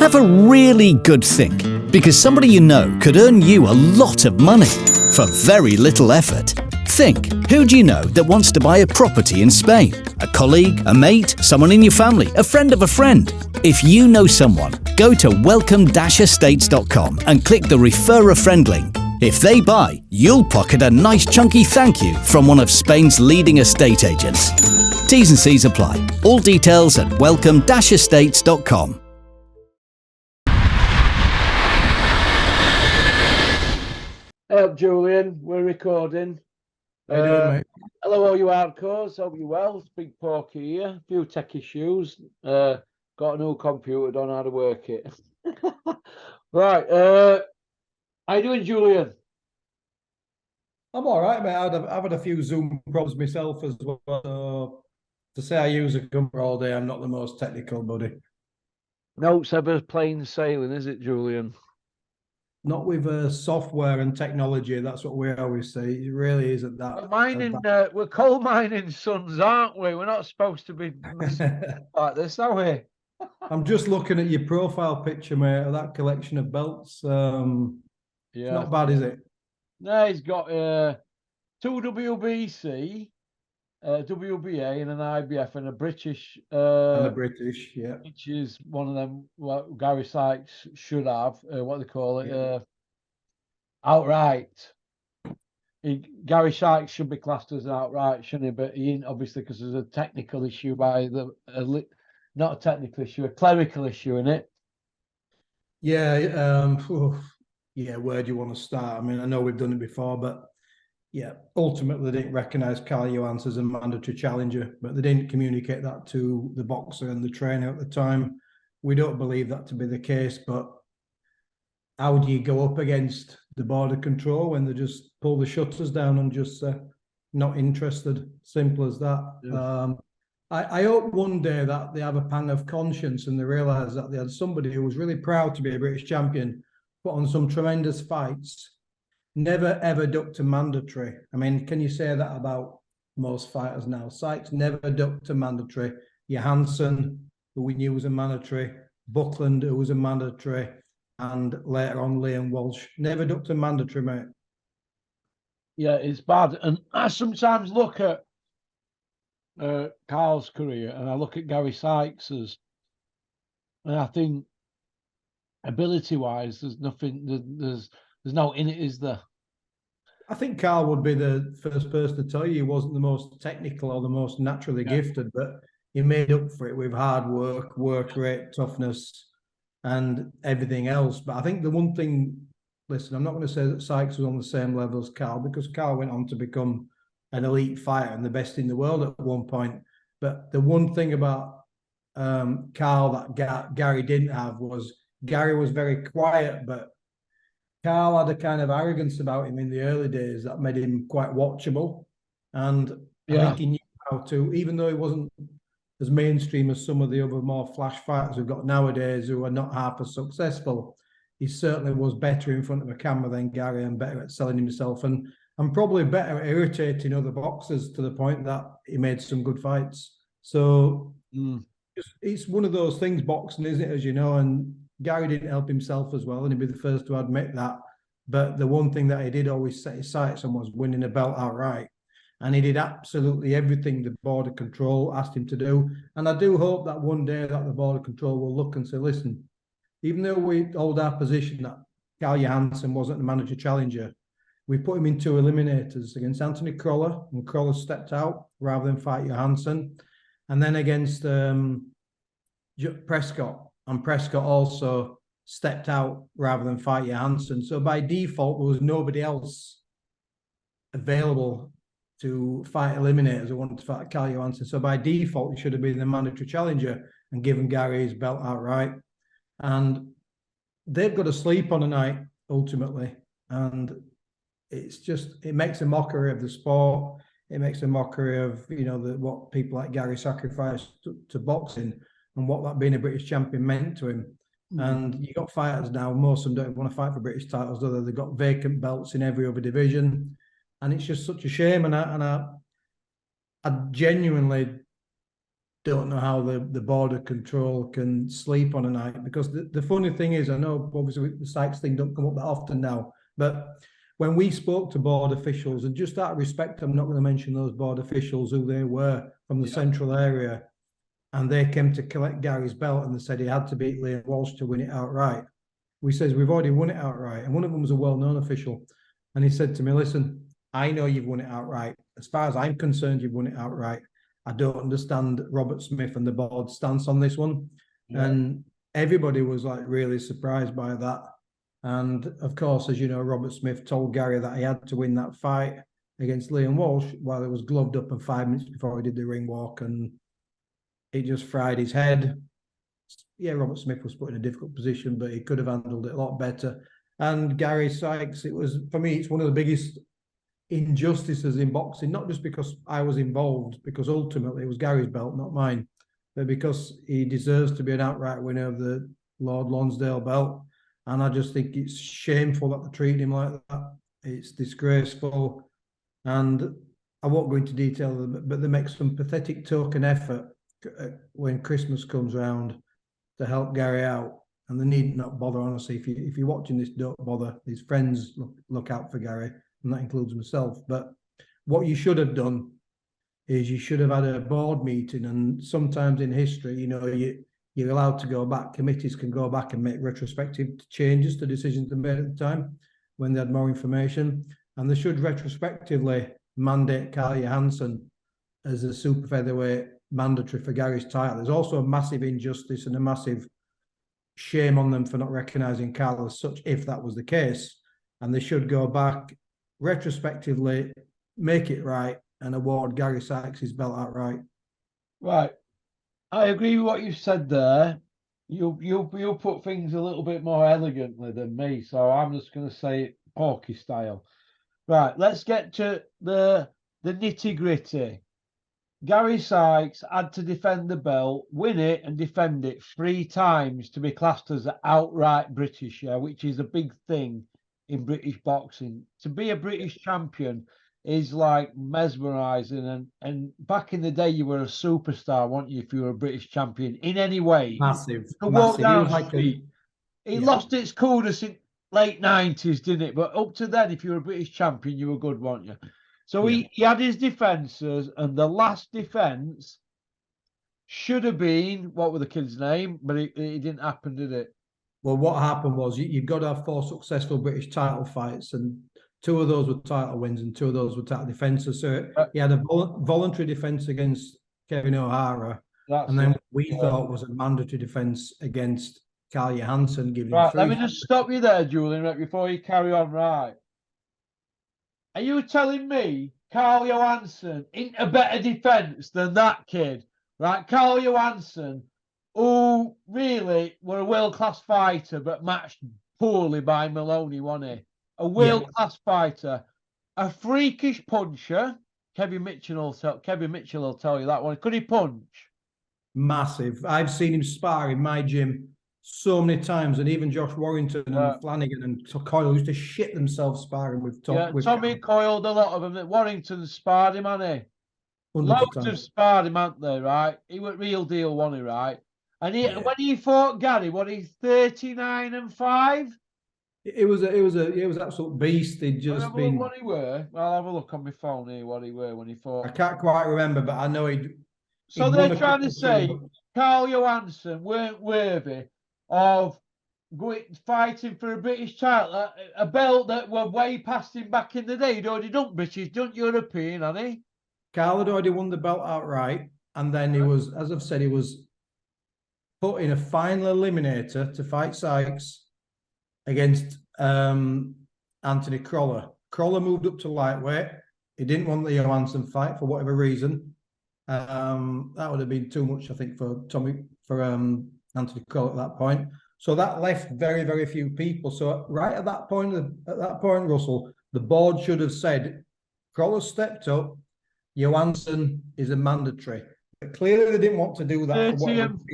Have a really good think, because somebody you know could earn you a lot of money for very little effort. Think, who do you know that wants to buy a property in Spain? A colleague, a mate, someone in your family, a friend of a friend? If you know someone, go to welcome-estates.com and click the Refer a Friend link. If they buy, you'll pocket a nice chunky thank you from one of Spain's leading estate agents. T's and C's apply. All details at welcome-estates.com. Hey up, Julian. We're recording. How you doing, mate? Hello, all you hardcores. Hope you're well. It's Big Porky here. A few tech issues. Got a new computer. Don't know how to work it. Right. How you doing, Julian? I'm all right, mate. I've had a few Zoom problems myself as well. So to say I use a computer all day, I'm not the most technical, buddy. No, it's ever plain sailing, is it, Julian? Not with software and technology. That's what we always say. It really isn't that. We're coal mining sons, aren't we? We're not supposed to be like this, are we? I'm just looking at your profile picture, mate, of that collection of belts. Yeah, not bad, is it? No, he's got 2 WBC, WBA, and an IBF, and a British. And a British, yeah. Which is one of them. What Gary Sykes should have. What they call it? Yeah. Outright. Gary Sykes should be classed as an outright, shouldn't he? But he ain't, obviously, because there's a technical issue not a technical issue, a clerical issue in it. Yeah, yeah. Where do you want to start? I mean, I know we've done it before, but yeah, ultimately they didn't recognise Akario Watson as a mandatory challenger, but they didn't communicate that to the boxer and the trainer at the time. We don't believe that to be the case, but how do you go up against the border control when they just pull the shutters down and just not interested? Simple as that. Yeah. I hope one day that they have a pang of conscience and they realise that they had somebody who was really proud to be a British champion, put on some tremendous fights, never ever ducked a mandatory. I mean, can you say that about most fighters now? Sykes never ducked a mandatory. Johansson, who we knew was a mandatory, Buckland, who was a mandatory, and later on Liam Walsh, never ducked a mandatory, mate. Yeah, it's bad. And I sometimes look at Carl's career and I look at Gary Sykes's, and I think ability-wise, there's nothing. There's no in it, is there? I think Carl would be the first person to tell you he wasn't the most technical or the most naturally gifted, but he made up for it with hard work rate, toughness, and everything else. But I think the one thing, listen, I'm not going to say that Sykes was on the same level as Carl, because Carl went on to become an elite fighter and the best in the world at one point. But the one thing about Carl that Gary didn't have was Gary was very quiet, but Carl had a kind of arrogance about him in the early days that made him quite watchable. And I think he knew how to, even though he wasn't as mainstream as some of the other more flash fighters we've got nowadays who are not half as successful, he certainly was better in front of a camera than Gary and better at selling himself and probably better at irritating other boxers to the point that he made some good fights. So it's one of those things, boxing, isn't it, as you know, and Gary didn't help himself as well, and he'd be the first to admit that. But the one thing that he did always set his sights on was winning a belt outright. And he did absolutely everything the border control asked him to do. And I do hope that one day that the border control will look and say, listen, even though we hold our position that Carl Johansson wasn't the manager challenger, we put him in 2 eliminators against Anthony Crolla, and Crolla stepped out rather than fight Johansson. And then against Prescott, and Prescott also stepped out rather than fight Johansson. So by default, there was nobody else available to fight eliminators who wanted to fight Carl Johansson. So by default, he should have been the mandatory challenger and given Gary his belt outright. And they've got to sleep on a night, ultimately. And it's just, it makes a mockery of the sport. It makes a mockery of, you know, what people like Gary sacrificed to boxing and what that being a British champion meant to him. And you got fighters now, most of them don't want to fight for British titles, though they've got vacant belts in every other division. And it's just such a shame. And I genuinely don't know how the border control can sleep on a night, because the funny thing is, I know obviously the Sykes thing don't come up that often now, but when we spoke to board officials, and just out of respect, I'm not going to mention those board officials who they were from the central area, and they came to collect Gary's belt and they said he had to beat Liam Walsh to win it outright. We says, we've already won it outright. And one of them was a well-known official. And he said to me, listen, I know you've won it outright. As far as I'm concerned, you've won it outright. I don't understand Robert Smith and the board's stance on this one. Yeah. And everybody was like really surprised by that. And of course, as you know, Robert Smith told Gary that he had to win that fight against Liam Walsh while he was gloved up and 5 minutes before he did the ring walk, and it just fried his head. Yeah, Robert Smith was put in a difficult position, but he could have handled it a lot better. And Gary Sykes, it was, for me, it's one of the biggest injustices in boxing, not just because I was involved, because ultimately it was Gary's belt, not mine, but because he deserves to be an outright winner of the Lord Lonsdale belt. And I just think it's shameful that they treat him like that. It's disgraceful. And I won't go into detail, but they make some pathetic token effort when Christmas comes round to help Gary out. And they need not bother, honestly. If you're watching this, don't bother. His friends look out for Gary, and that includes myself. But what you should have done is you should have had a board meeting, and sometimes in history, you know, you're allowed to go back. Committees can go back and make retrospective changes to decisions they made at the time when they had more information. And they should retrospectively mandate Carl Johansson as a super featherweight mandatory for Gary's title. There's also a massive injustice and a massive shame on them for not recognising Carl as such, if that was the case. And they should go back retrospectively, make it right, and award Gary Sykes his belt outright. Right. I agree with what you said there. You put things a little bit more elegantly than me, so I'm just going to say it Porky style. Right, let's get to the nitty-gritty. Gary Sykes had to defend the belt, win it and defend it 3 times to be classed as an outright British, which is a big thing in British boxing. To be a British champion is like mesmerising, and back in the day you were a superstar, weren't you, if you were a British champion in any way? Massive. To walk down the street. It lost its coolness in late 90s, didn't it? But up to then, if you were a British champion, you were good, weren't you? So he had his defences, and the last defence should have been, what were the kid's name? But it didn't happen, did it? Well, what happened was you've got to have 4 successful British title fights, and 2 of those were title wins and 2 of those were title defences. So he had a voluntary defence against Kevin O'Hara, and then we thought was a mandatory defence against Carl Johansson. Right, let me just stop you there, Julian, right before you carry on. Right. Are you telling me Carl Johansson ain't a better defence than that kid? Right, Carl Johansson, who really were a world-class fighter, but matched poorly by Maloney, wasn't he? A world-class fighter, a freakish puncher. Kevin Mitchell will tell you that one. Could he punch? Massive. I've seen him spar in my gym so many times, and even Josh Warrington and Flanagan and Coyle used to shit themselves sparring with Tom. Yeah, Tommy Coyle, a lot of them. Warrington sparred him, hadn't he? Loads of sparred him, hadn't they, right? He was real deal, wasn't he, right? And when he fought Gary, what, he's 39-5? It was an absolute beast. He'd just been. What he were? I'll have a look on my phone here. What he were when he fought. I can't quite remember, but I know he'd. So they're trying to say Carl Johansson weren't worthy of fighting for a British title, a belt that were way past him back in the day. He'd already done British, done European, hadn't he? Carl had already won the belt outright, and then he was, as I've said, he was put in a final eliminator to fight Sykes against Anthony Croller. Croller moved up to lightweight. He didn't want the Johansson fight for whatever reason. That would have been too much, I think, for Anthony Croller at that point. So that left very, very few people. So right at that point, Russell, the board should have said, Croller stepped up, Johansson is a mandatory. But clearly they didn't want to do that.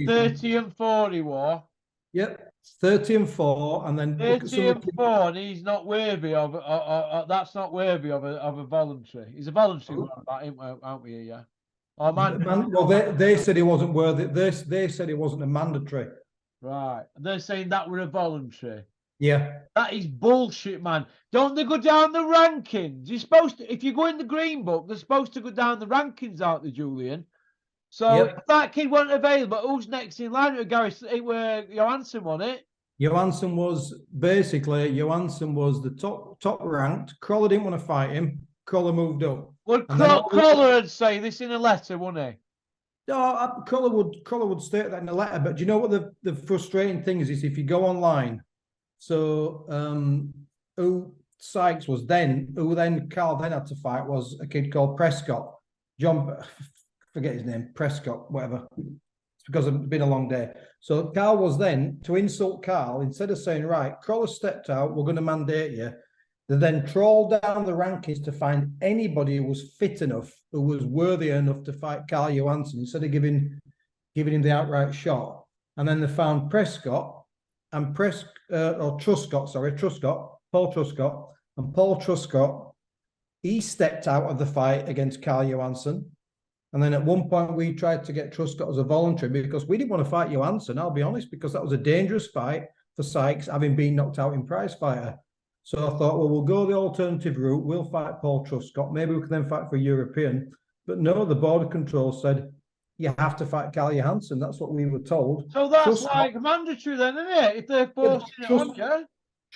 30 and 4 he wore. Yep, 30 and 4, and then 30 and 4, and he's not worthy of that's not worthy of a voluntary. He's a voluntary one, aren't we? Yeah. Or mandatory? Well, they said he wasn't worthy. They said he wasn't a mandatory. Right. They're saying that were a voluntary. Yeah. That is bullshit, man. Don't they go down the rankings? You're supposed to, if you go in the green book, they're supposed to go down the rankings, aren't they, Julian? So Yep. if that kid wasn't available, who's next in line? Gary, it were Johansson, wasn't it? Johansson was the top ranked. Crawler didn't want to fight him. Crawler moved up. Well, And then Crawler would say this in a letter, wouldn't he? No, Crawler would state that in the letter. But do you know what the frustrating thing is if you go online. So who Sykes was then, who then Carl then had to fight was a kid called Prescott. John, forget his name, Prescott, whatever. It's because it's been a long day. So Carl was then, to insult Carl, instead of saying, right, Crawler stepped out, we're going to mandate you, they then trawled down the rankings to find anybody who was fit enough, who was worthy enough to fight Carl Johansson, instead of giving him the outright shot. And then they found Prescott and Truscott, Paul Truscott. And Paul Truscott, he stepped out of the fight against Carl Johansson. And then at one point we tried to get Truscott as a voluntary because we didn't want to fight Johansson, I'll be honest, because that was a dangerous fight for Sykes, having been knocked out in prize fighter. So I thought, well, we'll go the alternative route. We'll fight Paul Truscott. Maybe we can then fight for European. But no, the border control said, you have to fight Carl Johansson. That's what we were told. So that's like mandatory then, isn't it? If they're forcing it on you.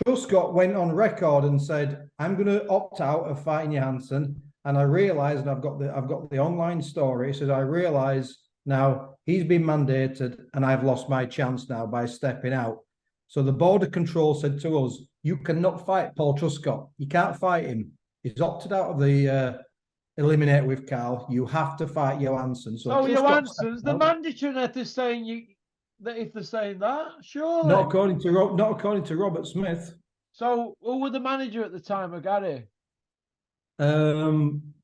Truscott went on record and said, I'm going to opt out of fighting Johansson. And I realised, and I've got the online story, it says, I realise now he's been mandated and I've lost my chance now by stepping out. So the border control said to us, you cannot fight Paul Truscott. You can't fight him. He's opted out of the eliminate with Carl. You have to fight Johansson. So Johansson's the mandatory that they're saying that if they're saying that, surely. Not according to Robert Smith. So who were the manager at the time of Gary?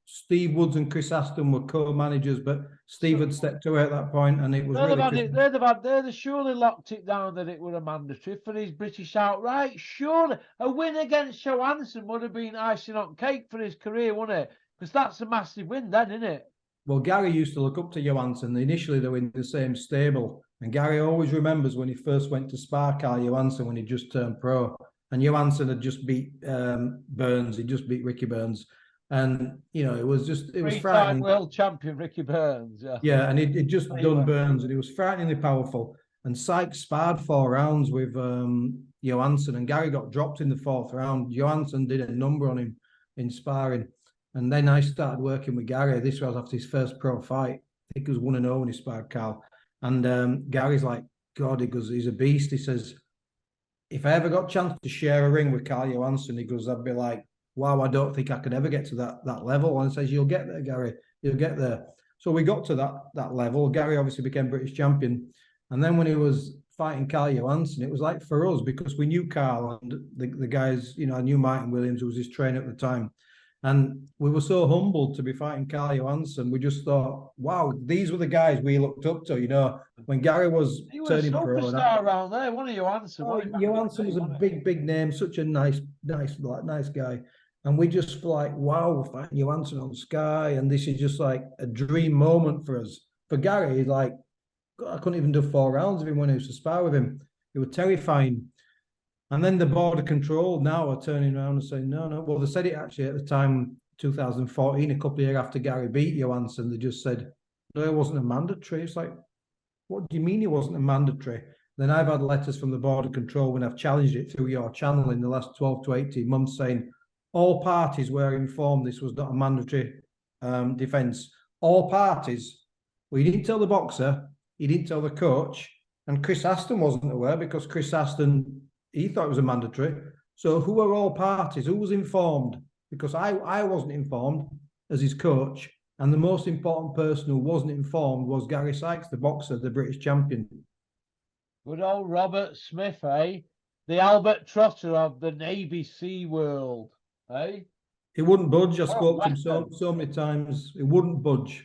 Steve Woods and Chris Aston were co-managers, but Steve had stepped away at that point, and it was they'd surely locked it down that it were a mandatory for his British outright. Surely a win against Johansson would have been icing on cake for his career, wouldn't it? Because that's a massive win then, isn't it? Well, Gary used to look up to Johansson. Initially, they were in the same stable, and Gary always remembers when he first went to spar Carl Johansson when he just turned pro, and Johansson had just beat Burns. He just beat Ricky Burns. And, you know, it was frightening. World champion Ricky Burns. Yeah, and he'd just done Burns, and he was frighteningly powerful. And Sykes sparred 4 rounds with Johansson, and Gary got dropped in the 4th round. Johansson did a number on him in sparring. And then I started working with Gary. This was after his first pro fight. I think it was 1-0 when he sparred Carl. And Gary's like, God, he goes, he's a beast. He says, if I ever got a chance to share a ring with Carl Johansson, he goes, I'd be like, wow, I don't think I could ever get to that level. And he says, you'll get there, Gary. You'll get there. So we got to that level. Gary obviously became British champion. And then when he was fighting Carl Johansson, it was like for us, because we knew Carl and the guys, you know, I knew Martin Williams, who was his trainer at the time. And we were so humbled to be fighting Carl Johansson. We just thought, wow, these were the guys we looked up to, you know, when Gary was turning pro. He was a superstar around there, wasn't he, Johansson? Johansson was a big name, such a nice guy. And we just feel like, wow, we're fighting Johansson on Sky. And this is just like a dream moment for us. For Gary, he's like, God, I couldn't even do 4 rounds of him when I used to spar with him. It was terrifying. And then the border control now are turning around and saying, no. Well, they said it actually at the time, 2014, a couple of years after Gary beat Johansson, they just said, no, it wasn't a mandatory. It's like, what do you mean it wasn't a mandatory? Then I've had letters from the border control when I've challenged it through your channel in the last 12 to 18 months saying, all parties were informed this was not a mandatory defence. All parties. Well, he didn't tell the boxer, he didn't tell the coach, and Chris Aston wasn't aware because Chris Aston, he thought it was a mandatory. So who are all parties? Who was informed? Because I wasn't informed as his coach, and the most important person who wasn't informed was Gary Sykes, the boxer, the British champion. Good old Robert Smith, eh? The Albert Trotter of the Navy Sea world. Hey, he wouldn't budge. I spoke to him so many times. He wouldn't budge.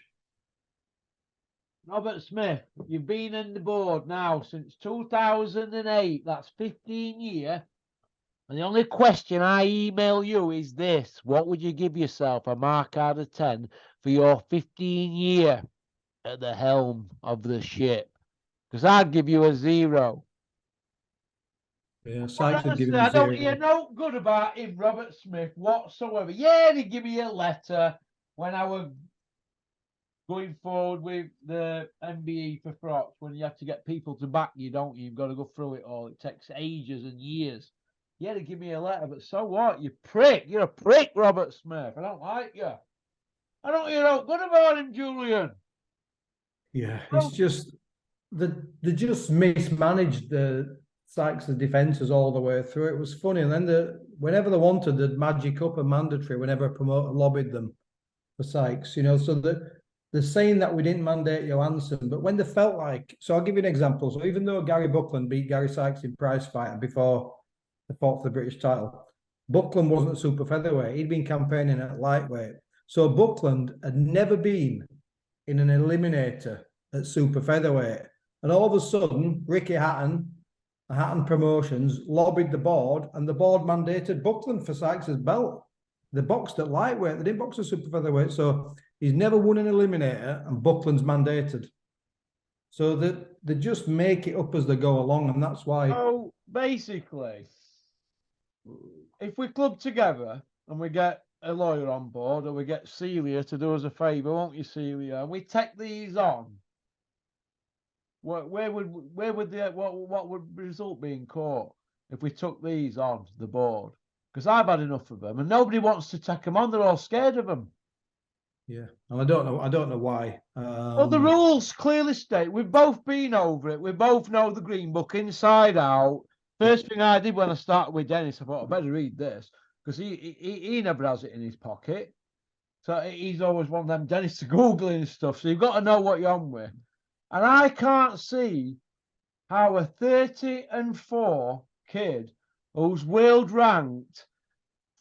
Robert Smith, you've been in the board now since 2008. That's 15 years. And the only question I email you is this: what would you give yourself a mark out of 10 for your 15 year at the helm of the ship. Because I'd give you a 0. Yeah, But Sykes would give honestly, him I a don't 0. hear no good about him, Robert Smith, whatsoever. Yeah, he give me a letter when I was going forward with the MBE for frocks, when you have to get people to back you, don't you? You've got to go through it all. It takes ages and years. Yeah, to give me a letter, but so what? You prick. You're a prick, Robert Smith. I don't like you. I don't hear no good about him, Julian. Yeah, it's just they just mismanaged the Sykes' defences all the way through. It was funny, and then whenever they wanted, they'd magic up a mandatory whenever a promoter lobbied them for Sykes. So they're saying that we didn't mandate Johansson, but when they felt like, so I'll give you an example. So even though Gary Buckland beat Gary Sykes in prize fighter before they fought for the British title, Buckland wasn't a super featherweight. He'd been campaigning at lightweight. So Buckland had never been in an eliminator at super featherweight. And all of a sudden, Ricky Hatton Promotions lobbied the board, and the board mandated Buckland for Sykes' belt. They boxed at lightweight. They didn't box at super featherweight. So he's never won an eliminator, and Buckland's mandated. So they just make it up as they go along, and that's why. So basically, if we club together and we get a lawyer on board, or we get Celia to do us a favour, won't you, Celia? And we take these on. What would the result be in court if we took these on the board? Because I've had enough of them, and nobody wants to take them on. They're all scared of them. Yeah, and I don't know why. Well, the rules clearly state, we've both been over it. We both know the Green Book inside out. First thing I did when I started with Dennis, I thought, I better read this, because he never has it in his pocket. So he's always one of them Dennis to Googling and stuff. So you've got to know what you're on with. And I can't see how a 30-4 kid who's world ranked,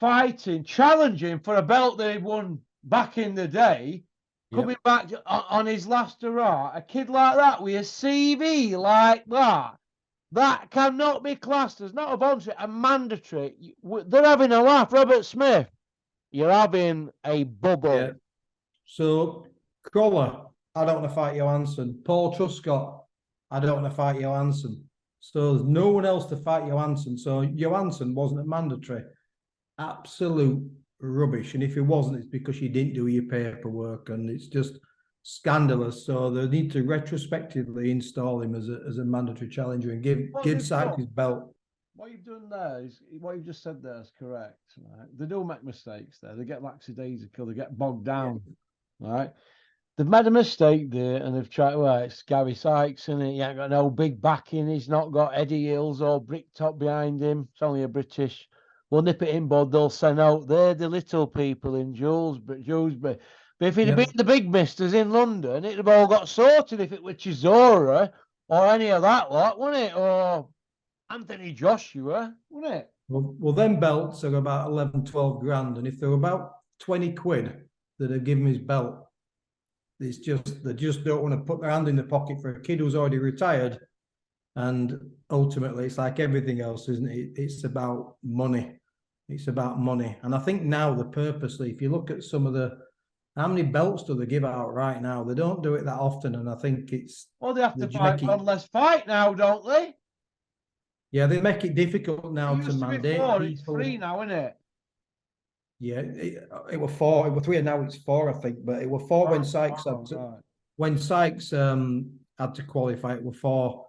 fighting, challenging for a belt they won back in the day, coming back on his last hurrah, a kid like that with a CV like that cannot be classed as not a voluntary, a mandatory. They're having a laugh. Robert Smith, you're having a bubble. Yeah. So Crawler, I don't want to fight Johansson. Paul Truscott, I don't want to fight Johansson. So there's no one else to fight Johansson. So Johansson wasn't a mandatory. Absolute rubbish. And if he wasn't, it's because you didn't do your paperwork, and it's just scandalous. So they need to retrospectively install him as a mandatory challenger and give Sykes his belt. What you've done there is, what you've just said there is correct. Right? They do make mistakes there. They get lackadaisical. They get bogged down. Yeah. Right? They've made a mistake there, and they've tried. Well, it's Gary Sykes, and he ain't got no big backing. He's not got Eddie Hills or Bricktop behind him. It's only a British. We'll nip it in bud. They'll send out they're the little people in Dewsbury. But if it'd been the big misters in London, it'd have all got sorted. If it were Chisora or any of that lot, wouldn't it? Or Anthony Joshua, wouldn't it? Well, them belts are about 11, 12 grand, and if they're about 20 quid that have given his belt, it's just they just don't want to put their hand in the pocket for a kid who's already retired. And ultimately, it's like everything else, isn't it? It's about money. It's about money. And I think now they're purposely, if you look at some of how many belts do they give out right now? They don't do it that often. And I think it's... Well, they have to fight one less fight now, don't they? Yeah, they make it difficult now to mandate people. It's 3 now, isn't it? Yeah, it were 4. It were 3, and now it's 4, I think. But it were 4 when Sykes when Sykes had to qualify. It were 4.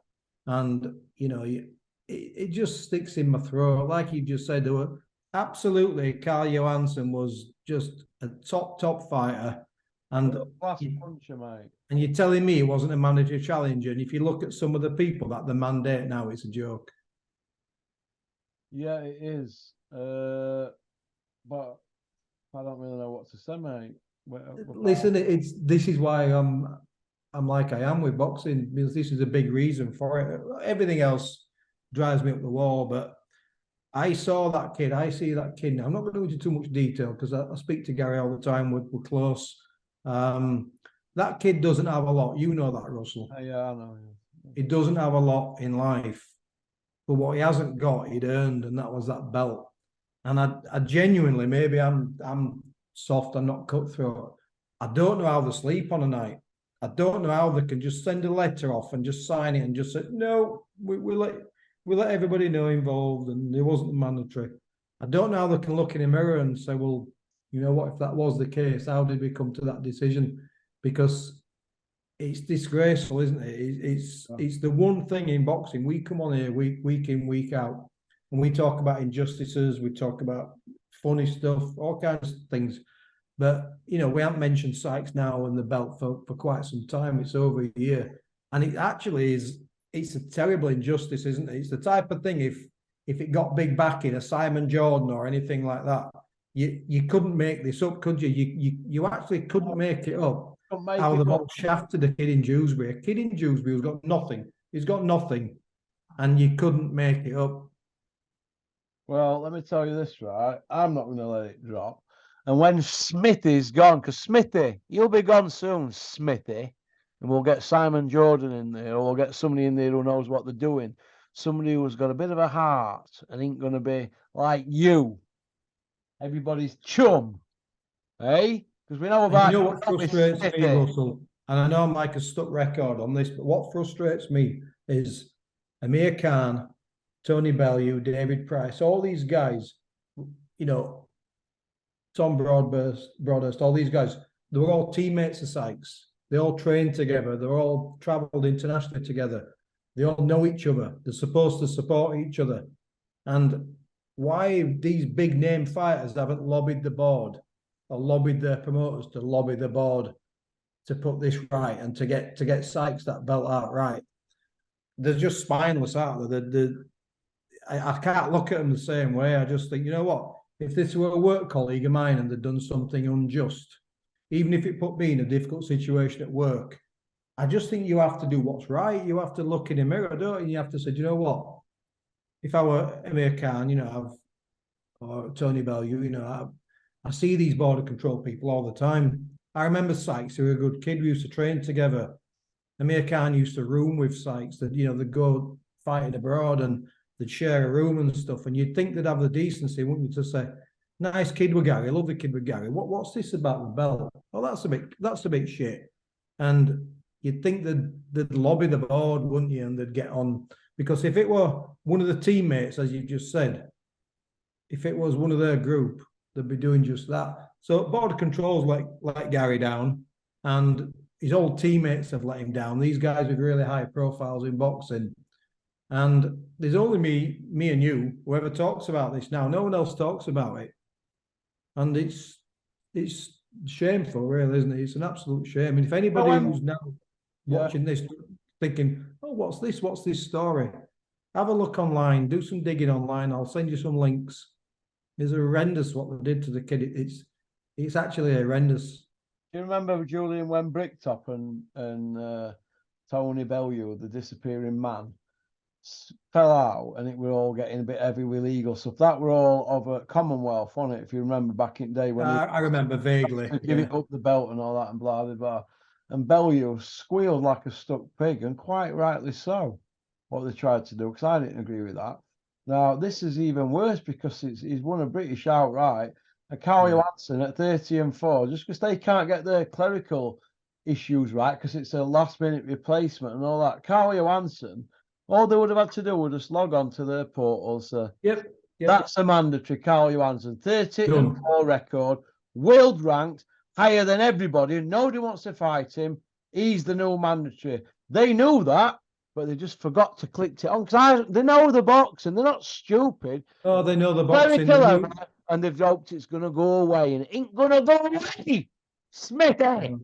And, it just sticks in my throat. Like you just said, there were absolutely, Carl Johansson was just a top fighter. And puncher, mate. And you're telling me he wasn't a manager challenger. And if you look at some of the people that the mandate now, it's a joke. Yeah, it is. But I don't really know what to say, mate. Listen, this is why I'm like I am with boxing, because this is a big reason for it. Everything else drives me up the wall, but I saw that kid. I see that kid now. I'm not going to go into too much detail because I speak to Gary all the time. We're close. That kid doesn't have a lot. You know that, Russell. Yeah, I know. He doesn't have a lot in life, but what he hasn't got, he'd earned, and that was that belt. And I genuinely, maybe I'm soft, I'm not cutthroat. I don't know how they sleep on a night. I don't know how they can just send a letter off and just sign it and just say, no, we let everybody know involved and it wasn't mandatory. I don't know how they can look in a mirror and say, well, you know what, if that was the case, how did we come to that decision? Because it's disgraceful, isn't it? It's the one thing in boxing. We come on here week in, week out, and we talk about injustices, we talk about funny stuff, all kinds of things. But, you know, we haven't mentioned Sykes now and the belt for quite some time. It's over a year. And it actually is, it's a terrible injustice, isn't it? It's the type of thing, if it got big backing, a Simon Jordan or anything like that, you couldn't make this up, could you? You actually couldn't make it up. How the box shafted a kid in Dewsbury. A kid in Dewsbury who's got nothing. He's got nothing. And you couldn't make it up. Well, let me tell you this, right? I'm not going to let it drop. And when Smithy's gone, because Smithy, you'll be gone soon, Smithy, and we'll get Simon Jordan in there, or we'll get somebody in there who knows what they're doing. Somebody who's got a bit of a heart and ain't going to be like you, everybody's chum, eh? Because we know about. You know what frustrates me, Russell, and I know I'm like a stuck record on this, but what frustrates me is Amir Khan, Tony Bellew, David Price, all these guys, you know, Tom Broadhurst, all these guys, they were all teammates of Sykes. They all trained together. They all travelled internationally together. They all know each other. They're supposed to support each other. And why these big name fighters haven't lobbied the board or lobbied their promoters to lobby the board to put this right and to get Sykes that belt out right. They're just spineless, aren't they? I can't look at them the same way. I just think, you know what? If this were a work colleague of mine and they'd done something unjust, even if it put me in a difficult situation at work, I just think you have to do what's right. You have to look in a mirror, don't you? You have to say, you know what? If I were Amir Khan, you know, or Tony Bellew, you know, I see these border control people all the time. I remember Sykes, who was a good kid. We used to train together. Amir Khan used to room with Sykes. That, you know, they'd go fighting abroad and they'd share a room and stuff. And you'd think they'd have the decency, wouldn't you, to say, nice kid with Gary, love the kid with Gary. What's this about the belt? Oh, that's a bit shit. And you'd think they'd lobby the board, wouldn't you? And they'd get on. Because if it were one of the teammates, as you just said, if it was one of their group, they'd be doing just that. So border controls let Gary down, and his old teammates have let him down. These guys with really high profiles in boxing. And there's only me and you, whoever talks about this now. No one else talks about it. And it's shameful, really, isn't it? It's an absolute shame. And if anybody who's now watching this thinking, oh, what's this? What's this story? Have a look online, do some digging online. I'll send you some links. It's horrendous what they did to the kid. It's actually horrendous. Do you remember, Julian, when Bricktop and Tony Bellew, the disappearing man, fell out and it were all getting a bit heavy with legal stuff? That were all over Commonwealth, wasn't it? If you remember back in the day when I remember vaguely. Giving up the belt and all that and blah, blah, blah. And Bellew squealed like a stuck pig, and quite rightly so, what they tried to do, because I didn't agree with that. Now, this is even worse because he's won a British outright. Akario Watson at 30-4, just because they can't get their clerical issues right, because it's a last-minute replacement and all that. Akario Watson, all they would have had to do would just log on to their portals. Yep. That's a mandatory. Akario Watson, 30-4 record, world ranked, higher than everybody. Nobody wants to fight him. He's the new mandatory. They knew that, but they just forgot to click it on, because they know the boxing. They're not stupid. Oh, they know the boxing. And they've hoped it's going to go away, and it ain't going to go away. Smithy.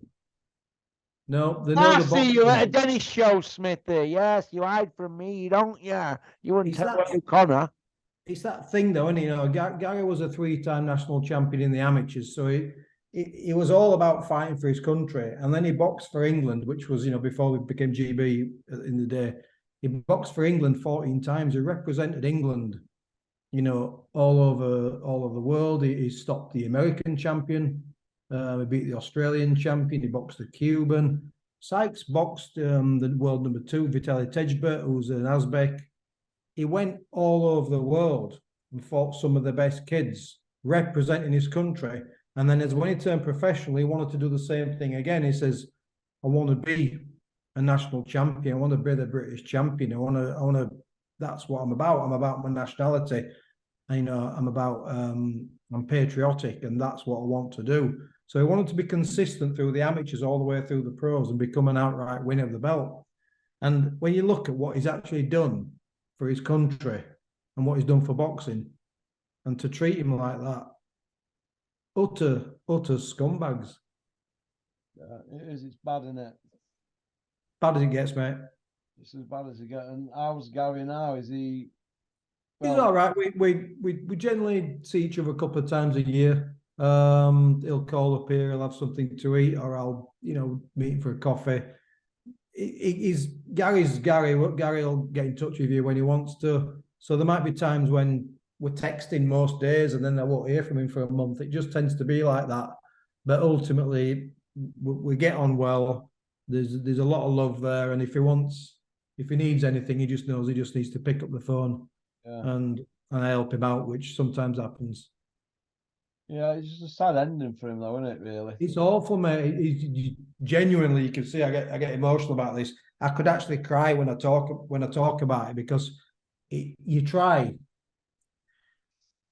No, they know the boxing. I see you at a Dennis show, Smithy. Yes, you hide from me, don't you? You wouldn't tell away Connor. It's that thing, though, isn't it? You know, Gary was a 3-time national champion in the amateurs, so he was all about fighting for his country. And then he boxed for England, which was, you know, before we became GB in the day. He boxed for England 14 times. He represented England, you know, all over the world. He stopped the American champion. He beat the Australian champion. He boxed the Cuban. Sykes boxed the world number 2, Vitaly Tejbert, who was an Uzbek. He went all over the world and fought some of the best kids, representing his country. And then when he turned professional, he wanted to do the same thing again. He says, I want to be a national champion. I want to be the British champion. I want to. That's what I'm about. I'm about my nationality. I'm patriotic, and that's what I want to do. So I wanted to be consistent through the amateurs all the way through the pros and become an outright winner of the belt. And when you look at what he's actually done for his country and what he's done for boxing, and to treat him like that, utter scumbags. Yeah, it is. It's bad, isn't it? Bad as it gets, mate. It's as bad as it gets. And how's Gary now? Is he? He's all right. We generally see each other a couple of times a year. He'll call up here. He'll have something to eat, or I'll meet him for a coffee. Gary's Gary. Gary will get in touch with you when he wants to. So there might be times when we're texting most days, and then I won't hear from him for a month. It just tends to be like that. But ultimately, we get on well. There's a lot of love there, and if he needs anything, he just knows he just needs to pick up the phone. Yeah. And I help him out, which sometimes happens. Yeah, it's just a sad ending for him, though, isn't it? Really, it's awful, mate. He's genuinely, you can see I get emotional about this. I could actually cry when I talk about it, because you try.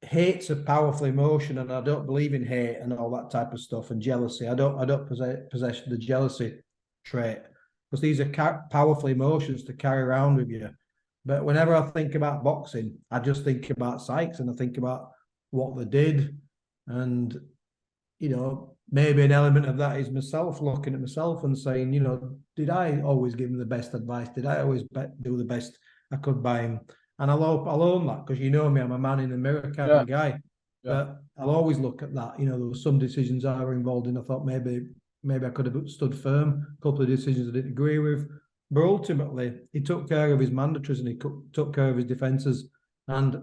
Hate's a powerful emotion, and I don't believe in hate and all that type of stuff, and jealousy. I don't possess the jealousy trait, because these are powerful emotions to carry around with you. But whenever I think about boxing, I just think about Sykes, and I think about what they did. And, maybe an element of that is myself looking at myself and saying, did I always give him the best advice? Did I always do the best I could by him? And I'll own that, because me, I'm a man in the mirror kind of guy. Yeah. But I'll always look at that. There were some decisions I were involved in. I thought maybe I could have stood firm. A couple of decisions I didn't agree with. But ultimately, he took care of his mandatories, and he took care of his defences. And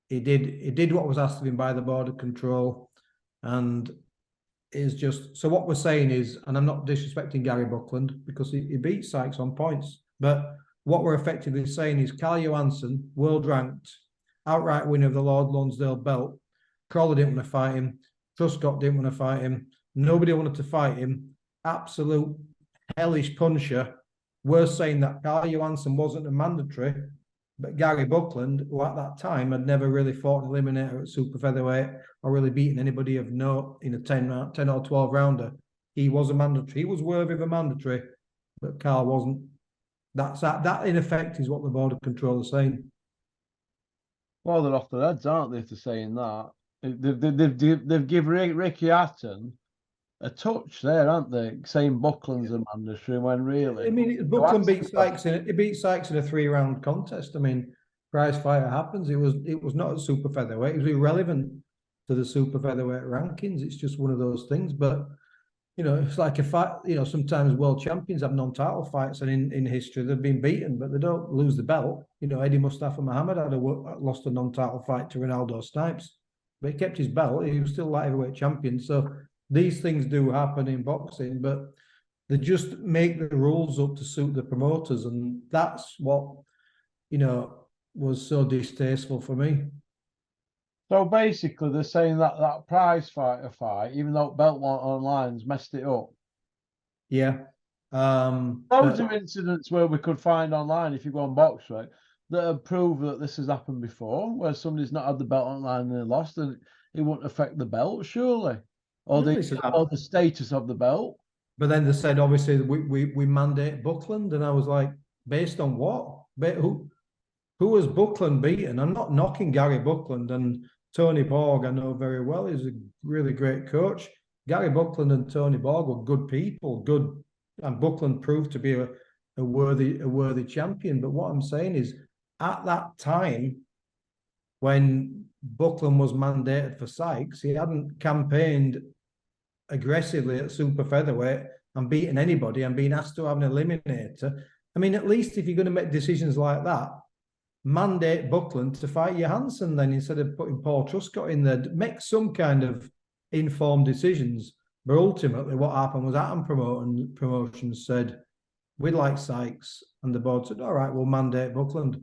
he did what was asked of him by the Board of Control. And is just, so what we're saying is, and I'm not disrespecting Gary Buckland, because he beat Sykes on points, but what we're effectively saying is Akario Watson, world ranked, outright winner of the Lord Lonsdale belt. Crawley didn't want to fight him. Truscott didn't want to fight him. Nobody wanted to fight him. Absolute hellish puncher. We're saying that Akario Watson wasn't a mandatory, but Gary Buckland, who at that time had never really fought an eliminator at super featherweight or really beaten anybody of note in a 10 or 12 rounder, he was a mandatory. He was worthy of a mandatory, but Carl wasn't. That in effect is what the Board of Control are saying. Well, they're off their heads, aren't they, for saying that? They've given Ricky Hatton a touch there, aren't they? Saying Buckland's a mandatory, when really, I mean, Buckland beat Sykes in a 3-round contest. I mean, prize fighter happens. It was not a super featherweight. It was irrelevant to the super featherweight rankings. It's just one of those things. But it's like a fight. Sometimes world champions have non-title fights, and in history they've been beaten, but they don't lose the belt. Eddie Mustafa Muhammad lost a non-title fight to Ronaldo Snipes, but he kept his belt. He was still light heavyweight champion. So these things do happen in boxing, but they just make the rules up to suit the promoters, and that's what was so distasteful for me. So basically, they're saying that prize fighter fight, even though Belt Online's messed it up. Yeah. Loads of incidents where we could find online, if you go on BoxRec, that have proved that this has happened before, where somebody's not had the belt online and they lost, and it wouldn't affect the belt, surely, or the status of the belt. But then they said, obviously, we mandate Buckland, and I was like, based on what? Who has Buckland beaten? I'm not knocking Gary Buckland, and Tony Borg I know very well. He's a really great coach. Gary Buckland and Tony Borg were good people, and Buckland proved to be a worthy champion. But what I'm saying is, at that time, when Buckland was mandated for Sykes, he hadn't campaigned aggressively at super featherweight and beaten anybody and been asked to have an eliminator. I mean, at least if you're going to make decisions like that, mandate Buckland to fight Johansson then, instead of putting Paul Truscott in there. Make some kind of informed decisions. But ultimately what happened was Atom Promotions said, we'd like Sykes, and the board said, all right, we'll mandate Buckland.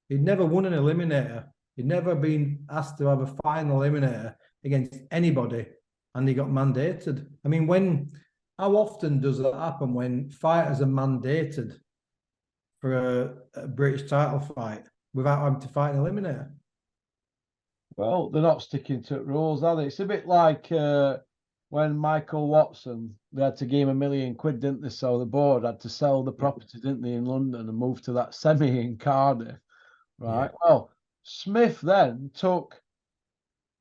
He'd never won an eliminator. He'd never been asked to have a final eliminator against anybody, and he got mandated. I mean, when how often does that happen when fighters are mandated for a British title fight without having to fight an eliminator? Well, they're not sticking to rules, are they? It's a bit like when Michael Watson, they had to give him £1 million, didn't they? So the board had to sell the property, didn't they, in London and move to that semi in Cardiff, right? Yeah. Well, Smith then took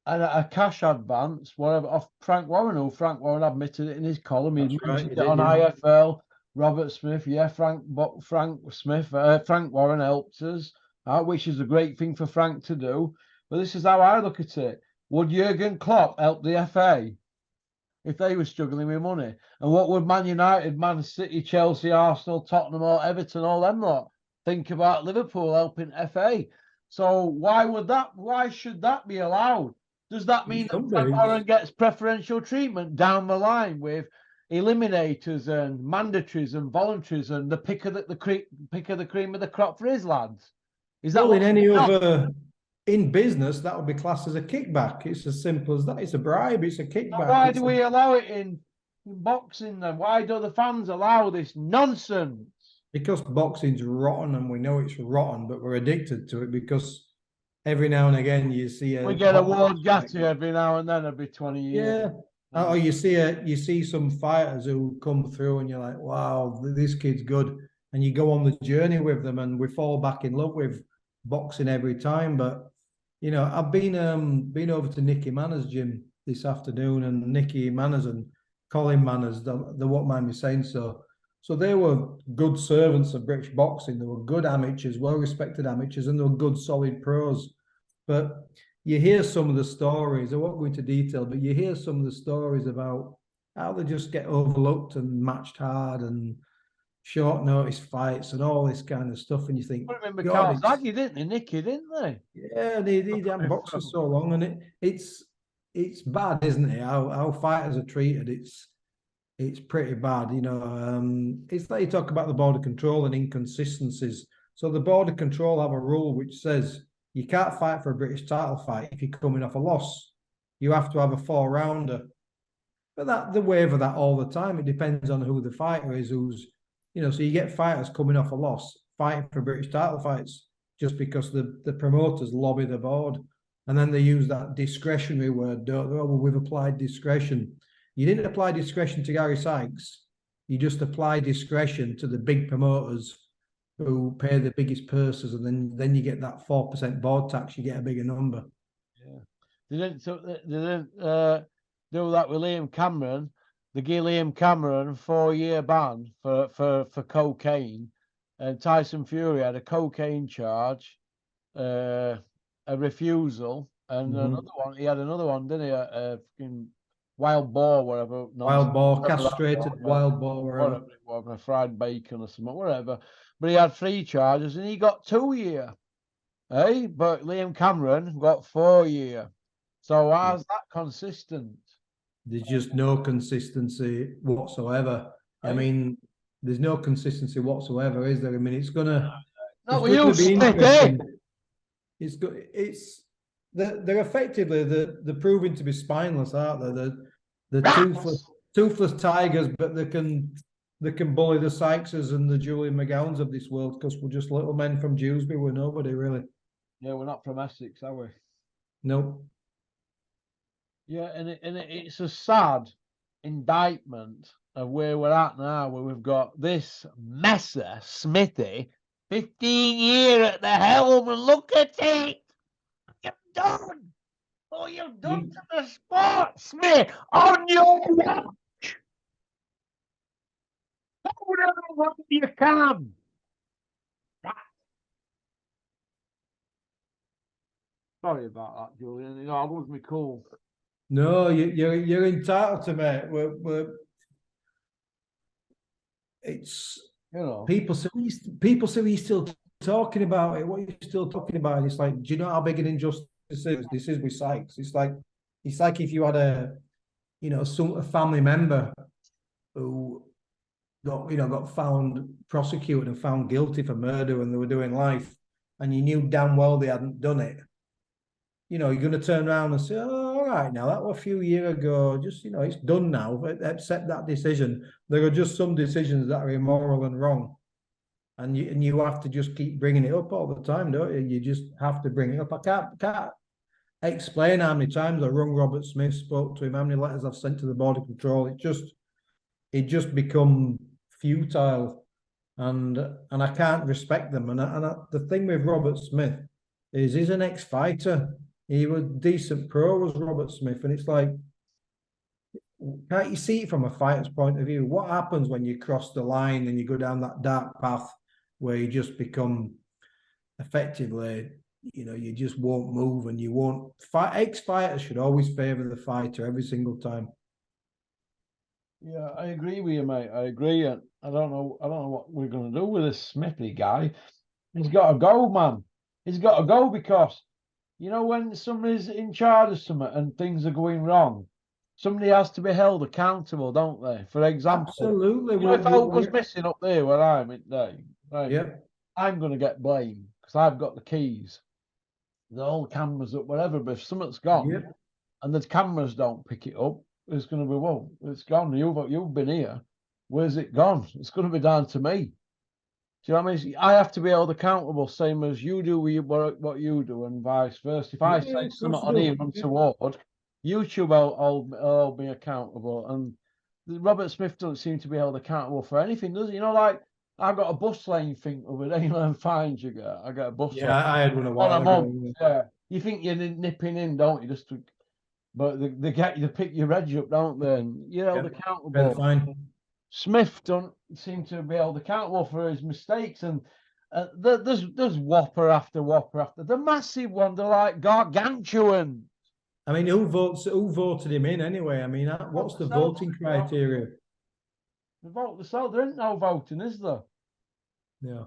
a cash advance, whatever, off Frank Warren, who Frank Warren admitted it in his column. He That's right, mentioned he it did, on yeah. IFL. Robert Smith, yeah, Frank Warren helped us, which is a great thing for Frank to do. But this is how I look at it. Would Jurgen Klopp help the FA if they were struggling with money? And what would Man United, Man City, Chelsea, Arsenal, Tottenham, or Everton, all them lot think about Liverpool helping FA? So why should that be allowed? Does that mean that Frank Warren gets preferential treatment down the line with eliminators and mandatories and voluntaries and the pick of the cream of the crop for his lads? Is that in any other in business that would be classed as a kickback? It's as simple as that. It's a bribe. It's a kickback. Why do we allow it in boxing then? Why do the fans allow this nonsense? Because boxing's rotten, and we know it's rotten, but we're addicted to it because every now and again you see we get a Ward Gatti every now and then, every 20 years. Yeah. Or you see some fighters who come through and you're like, wow, this kid's good. And you go on the journey with them, and we fall back in love with boxing every time. But you know, I've been over to Nicky Manners' gym this afternoon, and Nicky Manners and Colin Manners, they won't mind me saying so. So they were good servants of British boxing. They were good amateurs, well-respected amateurs, and they were good, solid pros. But you hear some of the stories, I won't go into detail, but you hear some of the stories about how they just get overlooked and matched hard and short notice fights and all this kind of stuff. And you think, I remember Kawasaki, didn't they? Nicky, didn't they? Yeah, they hadn't boxed for so long. And it's bad, isn't it? How fighters are treated. It's pretty bad, you know. It's like you talk about the border control and inconsistencies. So the border control have a rule which says you can't fight for a British title fight if you're coming off a loss. You have to have a 4-rounder. But they waiver that all the time. It depends on who the fighter is, who's, you know, so you get fighters coming off a loss, fighting for British title fights, just because the promoters lobby the board. And then they use that discretionary word, don't they? Oh, well, we've applied discretion. You didn't apply discretion to Gary Sykes. You just apply discretion to the big promoters who pay the biggest purses, and then you get that 4% board tax. You get a bigger number. Yeah, they didn't do that with Liam Cameron. They gave Liam Cameron a 4-year ban for cocaine, and Tyson Fury had a cocaine charge, a refusal, and another one. He had another one, didn't he? A wild boar, whatever. Wild boar, castrated wild boar, whatever it was, a fried bacon or something, whatever. But he had 3 charges, and he got 2-year. Hey, but Liam Cameron got 4-year. So how's that consistent? There's just no consistency whatsoever. I mean, there's no consistency whatsoever, is there? I mean, it's gonna be interesting. They're effectively they're proving to be spineless, aren't they? They're toothless tigers, but they can bully the Sykeses and the Julian McGowans of this world because we're just little men from Dewsbury. We're nobody really. Yeah, we're not from Essex, are we? Nope. Yeah, and it's a sad indictment of where we're at now, where we've got this messer, Smithy, 15 years at the helm, and look at it! You've done! Oh, you've done to the sport, Smith, on your watch! Whatever you can! Sorry about that, Julian. You know, I lose me cool. No, you're entitled to, mate. It's, you know, people say we're still talking about it. What are you still talking about? It's like, do you know how big an injustice is? This is with Sykes. It's like if you had a family member who got found, prosecuted and found guilty for murder, and they were doing life, and you knew damn well they hadn't done it. You know, you're going to turn around and say, "Oh, all right now. That was a few years ago. Just, it's done now. Accept that decision. There are just some decisions that are immoral and wrong. And you have to just keep bringing it up all the time, don't you? You just have to bring it up. I can't explain how many times I rung Robert Smith, spoke to him, how many letters I've sent to the Border Control. It just become futile, and I can't respect them. And the thing with Robert Smith is he's an ex-fighter. He was decent pro, was Robert Smith, and it's like, can't you see it from a fighter's point of view? What happens when you cross the line and you go down that dark path where you just become effectively, you just won't move and you won't fight. Ex-fighters should always favour the fighter every single time. Yeah, I agree with you, mate. I agree. And I don't know what we're going to do with this Smithy guy. He's got to go, man. He's got to go because, when somebody's in charge of something and things are going wrong, somebody has to be held accountable, don't they? For example, absolutely. If I was missing up there where I'm in today, right? Yeah. I'm going to get blamed because I've got the keys, the whole cameras up, whatever. But if something's gone and the cameras don't pick it up, it's going to be, well, it's gone. You've been here. Where's it gone? It's going to be down to me. Do you know what I mean? I have to be held accountable, same as you do with what you do, and vice versa. If I say something on here untoward, YouTube will hold me accountable. And Robert Smith doesn't seem to be held accountable for anything, does he? Like, I've got a bus lane thing over there, and fines you get. I get a bus lane. I had one a while ago. Yeah. You think you're nipping in, don't you? But they get you to pick your reg up, don't they? And you're held accountable. Fine. Smith don't seem to be held accountable for his mistakes, and there's whopper after whopper after the massive one. They're like gargantuan. I mean, who voted him in anyway? I mean, what's the voting criteria? The vote themselves. There ain't no voting, is there? Yeah.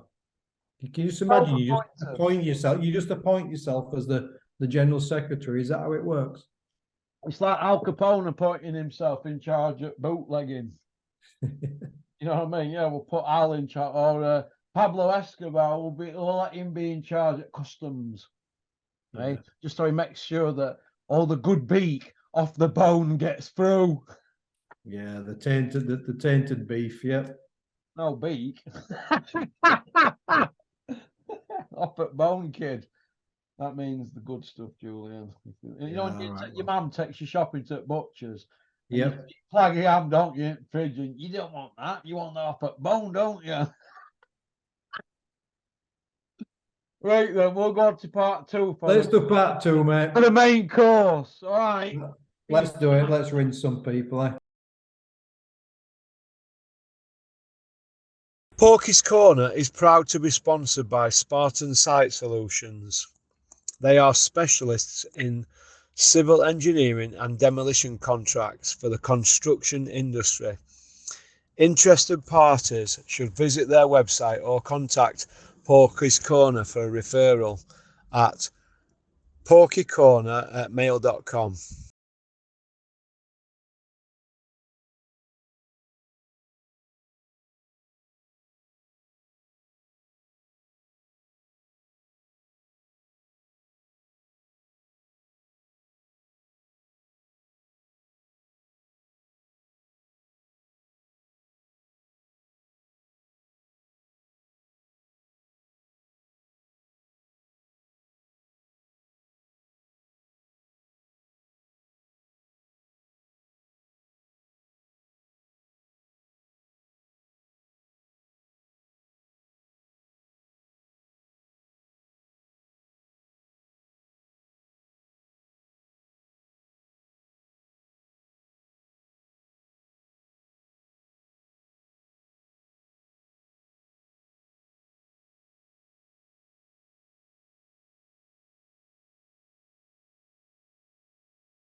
Can you just imagine? You just appoint yourself. You just appoint yourself as the general secretary. Is that how it works? It's like Al Capone appointing himself in charge of bootlegging. You know what I mean? Yeah, we'll put Al in charge, or Pablo Escobar we'll let him be in charge at customs, right? Just so he makes sure that all the good beef off the bone gets through. Yeah, the tainted beef. Yeah. No beak. Off at bone, kid. That means the good stuff, Julian. Your mum takes you shopping to butchers. Yeah. Flag your ham, don't you, in the fridge, and you don't want that. You want that off at bone, don't you? Right then, we'll go on to part 2. Let's do part 2, mate. For the main course. All right. Let's do it. Let's rinse some people, Porky's Corner is proud to be sponsored by Spartan Site Solutions. They are specialists in civil engineering and demolition contracts for the construction industry. Interested parties should visit their website or contact Porky's Corner for a referral at porkycorner@mail.com.